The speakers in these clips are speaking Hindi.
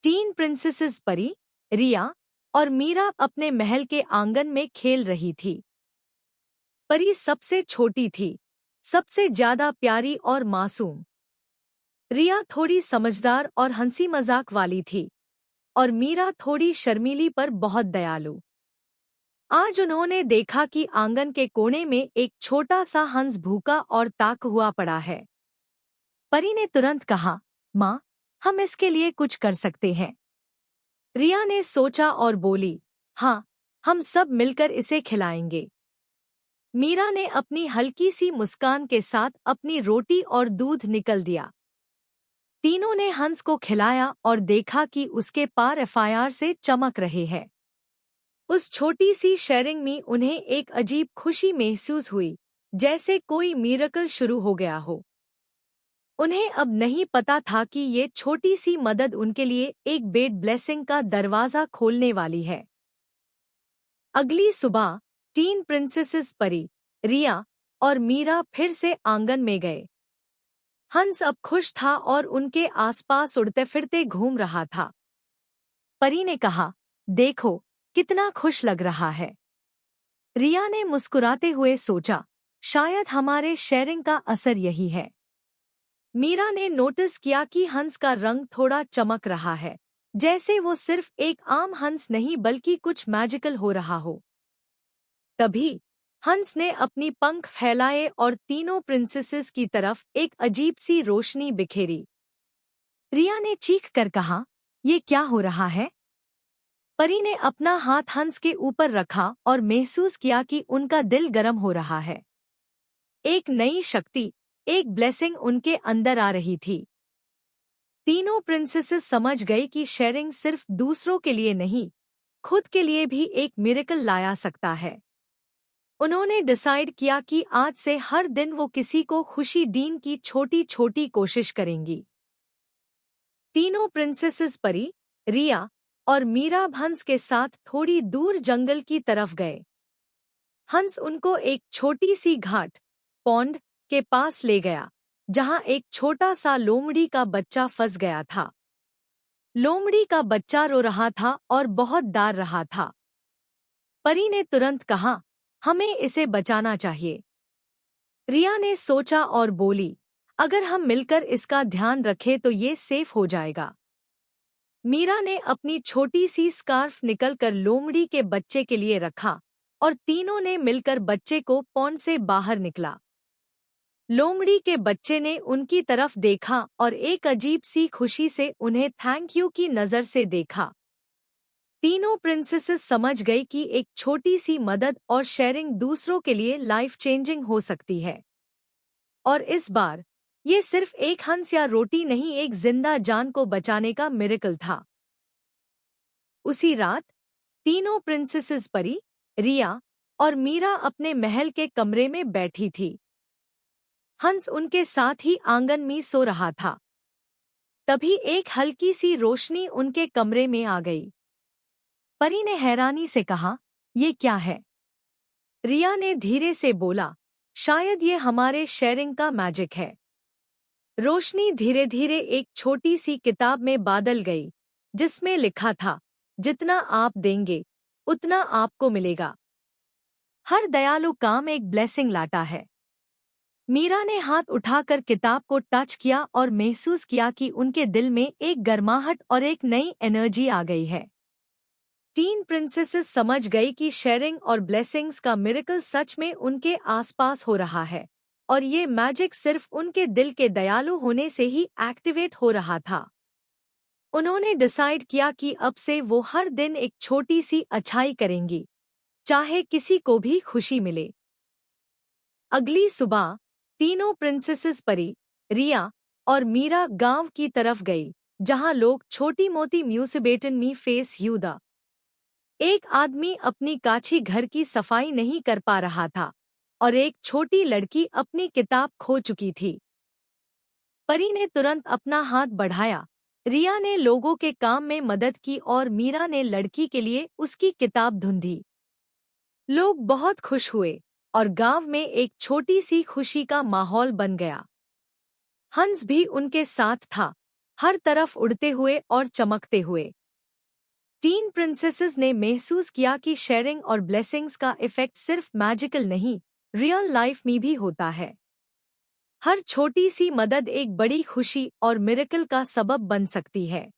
तीन प्रिंसेसेस परी, रिया और मीरा अपने महल के आंगन में खेल रही थी। परी सबसे छोटी थी, सबसे ज्यादा प्यारी और मासूम। रिया थोड़ी समझदार और हंसी मजाक वाली थी और मीरा थोड़ी शर्मीली पर बहुत दयालु। आज उन्होंने देखा कि आंगन के कोने में एक छोटा सा हंस भूखा और ताक हुआ पड़ा है। परी ने तुरंत कहा, माँ, हम इसके लिए कुछ कर सकते हैं। रिया ने सोचा और बोली, हाँ, हम सब मिलकर इसे खिलाएंगे। मीरा ने अपनी हल्की सी मुस्कान के साथ अपनी रोटी और दूध निकल दिया। तीनों ने हंस को खिलाया और देखा कि उसके पार एफआईआर से चमक रहे हैं। उस छोटी सी शेयरिंग में उन्हें एक अजीब खुशी महसूस हुई, जैसे कोई मिरेकल शुरू हो गया हो। उन्हें अब नहीं पता था कि ये छोटी सी मदद उनके लिए एक बेड ब्लेसिंग का दरवाजा खोलने वाली है। अगली सुबह तीन प्रिंसेसेस परी, रिया और मीरा फिर से आंगन में गए। हंस अब खुश था और उनके आसपास उड़ते फिरते घूम रहा था। परी ने कहा, देखो कितना खुश लग रहा है। रिया ने मुस्कुराते हुए सोचा, शायद हमारे शेयरिंग का असर यही है। मीरा ने नोटिस किया कि हंस का रंग थोड़ा चमक रहा है, जैसे वो सिर्फ एक आम हंस नहीं बल्कि कुछ मैजिकल हो रहा हो। तभी हंस ने अपनी पंख फैलाए और तीनों प्रिंसेसेस की तरफ एक अजीब सी रोशनी बिखेरी। रिया ने चीख कर कहा, ये क्या हो रहा है? परी ने अपना हाथ हंस के ऊपर रखा और महसूस किया कि उनका दिल गर्म हो रहा है। एक नई शक्ति, एक ब्लेसिंग उनके अंदर आ रही थी। तीनों प्रिंसेसेस समझ गई कि शेयरिंग सिर्फ दूसरों के लिए नहीं, खुद के लिए भी एक मिरेकल लाया सकता है। उन्होंने डिसाइड किया कि आज से हर दिन वो किसी को खुशी देने की छोटी छोटी कोशिश करेंगी। तीनों प्रिंसेसेस परी, रिया और मीरा हंस के साथ थोड़ी दूर जंगल की तरफ गए। हंस उनको एक छोटी सी घाट, पॉन्ड के पास ले गया, जहां एक छोटा सा लोमड़ी का बच्चा फंस गया था। लोमड़ी का बच्चा रो रहा था और बहुत डर रहा था। परी ने तुरंत कहा, हमें इसे बचाना चाहिए। रिया ने सोचा और बोली, अगर हम मिलकर इसका ध्यान रखें तो ये सेफ हो जाएगा। मीरा ने अपनी छोटी सी स्कार्फ निकलकर लोमड़ी के बच्चे के लिए रखा और तीनों ने मिलकर बच्चे को पॉन्ड से बाहर निकला। लोमड़ी के बच्चे ने उनकी तरफ देखा और एक अजीब सी खुशी से उन्हें थैंक यू की नज़र से देखा। तीनों प्रिंसेसेस समझ गई कि एक छोटी सी मदद और शेयरिंग दूसरों के लिए लाइफ चेंजिंग हो सकती है। और इस बार ये सिर्फ एक हंस या रोटी नहीं, एक जिंदा जान को बचाने का मिरेकल था। उसी रात तीनों प्रिंसेसेस परी, रिया और मीरा अपने महल के कमरे में बैठी थी। हंस उनके साथ ही आंगन में सो रहा था। तभी एक हल्की सी रोशनी उनके कमरे में आ गई। परी ने हैरानी से कहा, ये क्या है? रिया ने धीरे से बोला, शायद ये हमारे शेयरिंग का मैजिक है। रोशनी धीरे धीरे एक छोटी सी किताब में बदल गई, जिसमें लिखा था, जितना आप देंगे उतना आपको मिलेगा। हर दयालु काम एक ब्लेसिंग लाता है। मीरा ने हाथ उठाकर किताब को टच किया और महसूस किया कि उनके दिल में एक गर्माहट और एक नई एनर्जी आ गई है। तीन प्रिंसेसेस समझ गई कि शेयरिंग और ब्लेसिंग्स का मिरेकल सच में उनके आसपास हो रहा है और ये मैजिक सिर्फ उनके दिल के दयालु होने से ही एक्टिवेट हो रहा था। उन्होंने डिसाइड किया कि अब से वो हर दिन एक छोटी सी अच्छाई करेंगी, चाहे किसी को भी खुशी मिले। अगली सुबह तीनों प्रिंसेसेस परी, रिया और मीरा गांव की तरफ गई, जहां लोग छोटी मोटी म्यूसिबेटन में फेस यूदा। एक आदमी अपनी काछी घर की सफाई नहीं कर पा रहा था और एक छोटी लड़की अपनी किताब खो चुकी थी। परी ने तुरंत अपना हाथ बढ़ाया। रिया ने लोगों के काम में मदद की और मीरा ने लड़की के लिए उसकी किताब ढूंढी। लोग बहुत खुश हुए और गांव में एक छोटी सी खुशी का माहौल बन गया। हंस भी उनके साथ था हर तरफ उड़ते हुए और चमकते हुए। टीन प्रिंसेसेस ने महसूस किया कि शेयरिंग और ब्लेसिंग्स का इफेक्ट सिर्फ मैजिकल नहीं, रियल लाइफ में भी होता है। हर छोटी सी मदद एक बड़ी खुशी और मिरेकल का सबब बन सकती है।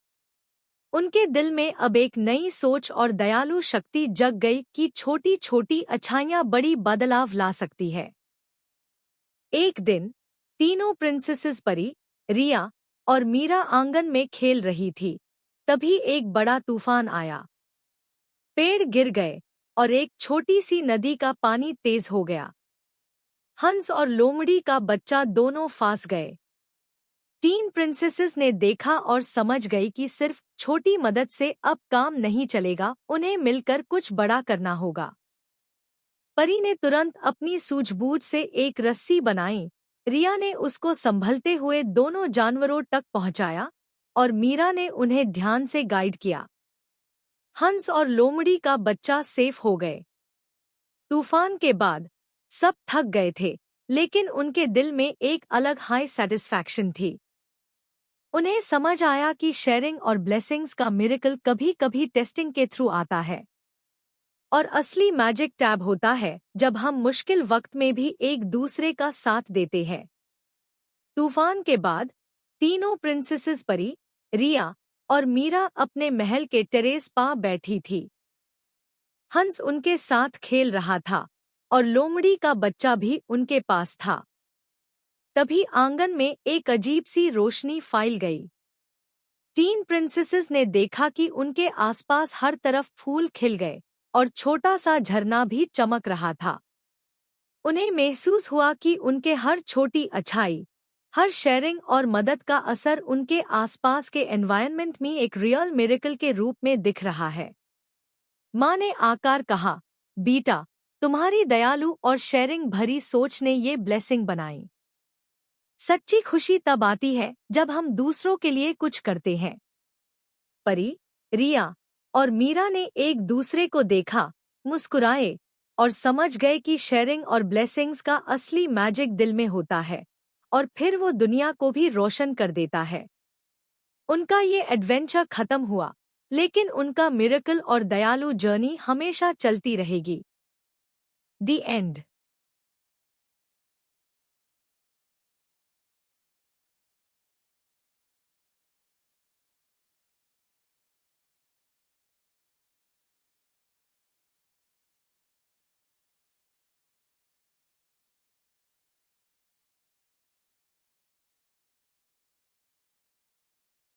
उनके दिल में अब एक नई सोच और दयालु शक्ति जग गई कि छोटी छोटी अच्छाइयाँ बड़ी बदलाव ला सकती है। एक दिन तीनों प्रिंसेसेस परी, रिया और मीरा आंगन में खेल रही थी। तभी एक बड़ा तूफान आया। पेड़ गिर गए और एक छोटी सी नदी का पानी तेज हो गया। हंस और लोमड़ी का बच्चा दोनों फंस गए। तीन प्रिंसेसेस ने देखा और समझ गई कि सिर्फ छोटी मदद से अब काम नहीं चलेगा, उन्हें मिलकर कुछ बड़ा करना होगा। परी ने तुरंत अपनी सूझबूझ से एक रस्सी बनाई। रिया ने उसको संभलते हुए दोनों जानवरों तक पहुंचाया और मीरा ने उन्हें ध्यान से गाइड किया। हंस और लोमड़ी का बच्चा सेफ हो गए। तूफान के बाद सब थक गए थे, लेकिन उनके दिल में एक अलग हाई सैटिस्फैक्शन थी। उन्हें समझ आया कि शेयरिंग और ब्लेसिंग्स का मिरेकल कभी-कभी टेस्टिंग के थ्रू आता है, और असली मैजिक टैब होता है जब हम मुश्किल वक्त में भी एक दूसरे का साथ देते हैं। तूफान के बाद तीनों प्रिंसेसेस परी, रिया और मीरा अपने महल के टेरेस पर बैठी थी। हंस उनके साथ खेल रहा था और लोमड़ी का बच्चा भी उनके पास था। तभी आंगन में एक अजीब सी रोशनी फैल गई। तीन प्रिंसेसेस ने देखा कि उनके आसपास हर तरफ फूल खिल गए और छोटा सा झरना भी चमक रहा था। उन्हें महसूस हुआ कि उनके हर छोटी अच्छाई, हर शेयरिंग और मदद का असर उनके आसपास के एनवायरनमेंट में एक रियल मिरेकल के रूप में दिख रहा है। माँ ने आकर कहा, बेटा, तुम्हारी दयालु और शेयरिंग भरी सोच ने ये ब्लेसिंग बनाई। सच्ची खुशी तब आती है जब हम दूसरों के लिए कुछ करते हैं। परी, रिया और मीरा ने एक दूसरे को देखा, मुस्कुराए और समझ गए कि शेयरिंग और ब्लेसिंग्स का असली मैजिक दिल में होता है, और फिर वो दुनिया को भी रोशन कर देता है। उनका ये एडवेंचर खत्म हुआ, लेकिन उनका मिरेकल और दयालु जर्नी हमेशा चलती रहेगी। दी एंड।